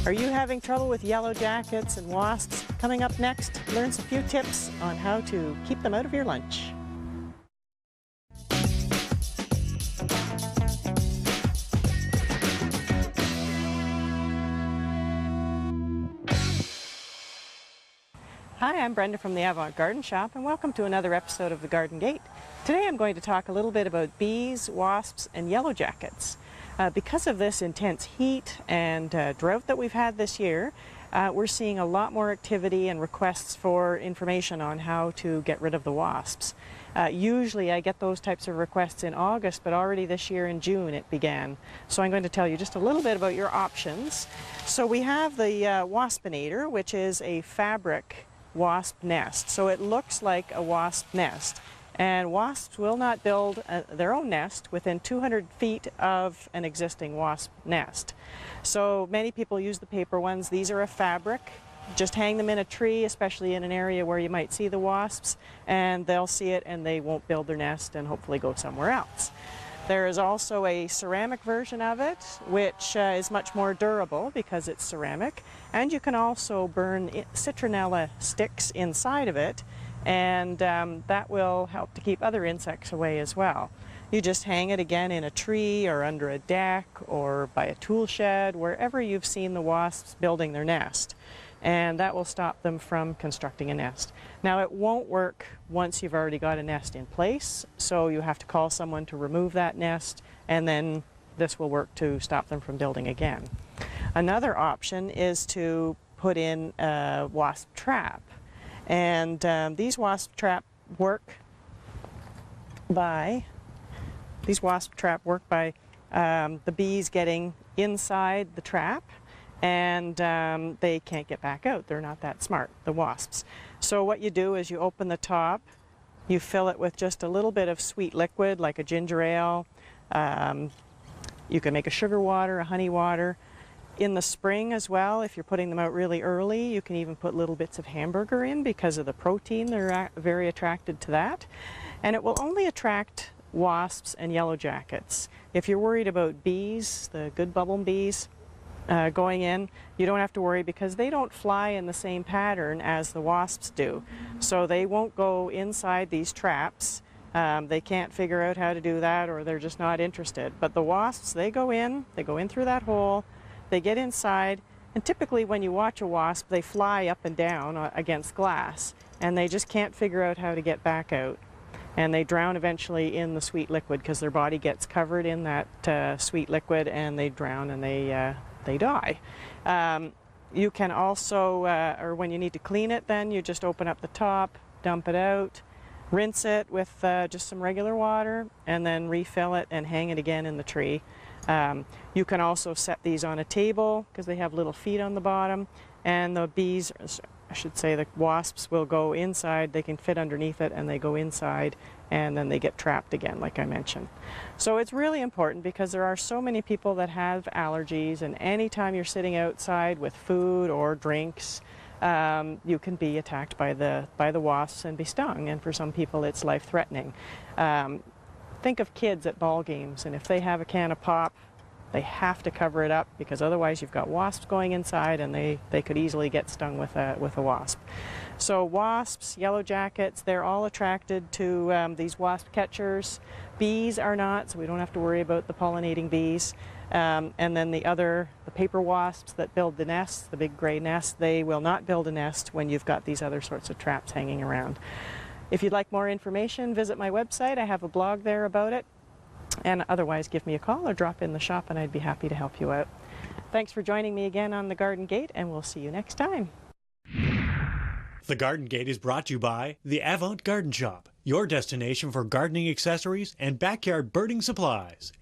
Are you having trouble with yellow jackets and wasps? Coming up next, learn a few tips on how to keep them out of your lunch. Hi, I'm Brenda from the Avant Garden Shop, and welcome to another episode of The Garden Gate. Today I'm going to talk a little bit about bees, wasps, and yellow jackets. Because of this intense heat and drought that we've had this year, we're seeing a lot more activity and requests for information on how to get rid of the wasps. Usually I get those types of requests in August, but already this year in June it began. So I'm going to tell you just a little bit about your options. So we have the Waspinator, which is a fabric wasp nest. So it looks like a wasp nest. And wasps will not build their own nest within 200 feet of an existing wasp nest. So many people use the paper ones. These are a fabric. Just hang them in a tree, especially in an area where you might see the wasps, and they'll see it and they won't build their nest and hopefully go somewhere else. There is also a ceramic version of it, which is much more durable because it's ceramic. And you can also burn citronella sticks inside of it, and that will help to keep other insects away as well. You just hang it again in a tree or under a deck or by a tool shed, wherever you've seen the wasps building their nest. And that will stop them from constructing a nest. Now it won't work once you've already got a nest in place, so you have to call someone to remove that nest, and then this will work to stop them from building again. Another option is to put in a wasp trap. And these wasp trap work by the bees getting inside the trap, and they can't get back out. They're not that smart, the wasps. So what you do is you open the top, you fill it with just a little bit of sweet liquid like a ginger ale. You can make a sugar water, a honey water. In the spring as well, if you're putting them out really early, you can even put little bits of hamburger in because of the protein. They're very attracted to that. And it will only attract wasps and yellow jackets. If you're worried about bees, the good bubble bees, going in, you don't have to worry because they don't fly in the same pattern as the wasps do. So they won't go inside these traps. They can't figure out how to do that, or they're just not interested. But the wasps, they go in through that hole, they get inside, and typically when you watch a wasp, they fly up and down against glass, and they just can't figure out how to get back out. And they drown eventually in the sweet liquid because their body gets covered in that sweet liquid, and they drown and they die. You can also, or when you need to clean it, then you just open up the top, dump it out, rinse it with just some regular water, and then refill it and hang it again in the tree. You can also set these on a table because they have little feet on the bottom, and the bees, I should say the wasps, will go inside. They can fit underneath it and they go inside, and then they get trapped again, like I mentioned. So it's really important because there are so many people that have allergies, and anytime you're sitting outside with food or drinks, you can be attacked by the wasps and be stung, and for some people it's life-threatening. Think of kids at ball games, and if they have a can of pop, they have to cover it up because otherwise you've got wasps going inside, and they could easily get stung with a wasp. So wasps, yellow jackets, they're all attracted to these wasp catchers. Bees are not, so we don't have to worry about the pollinating bees. And then the paper wasps that build the nests, the big gray nests, they will not build a nest when you've got these other sorts of traps hanging around. If you'd like more information, visit my website. I have a blog there about it. And otherwise, give me a call or drop in the shop, and I'd be happy to help you out. Thanks for joining me again on The Garden Gate, and we'll see you next time. The Garden Gate is brought to you by the Avant Garden Shop, your destination for gardening accessories and backyard birding supplies.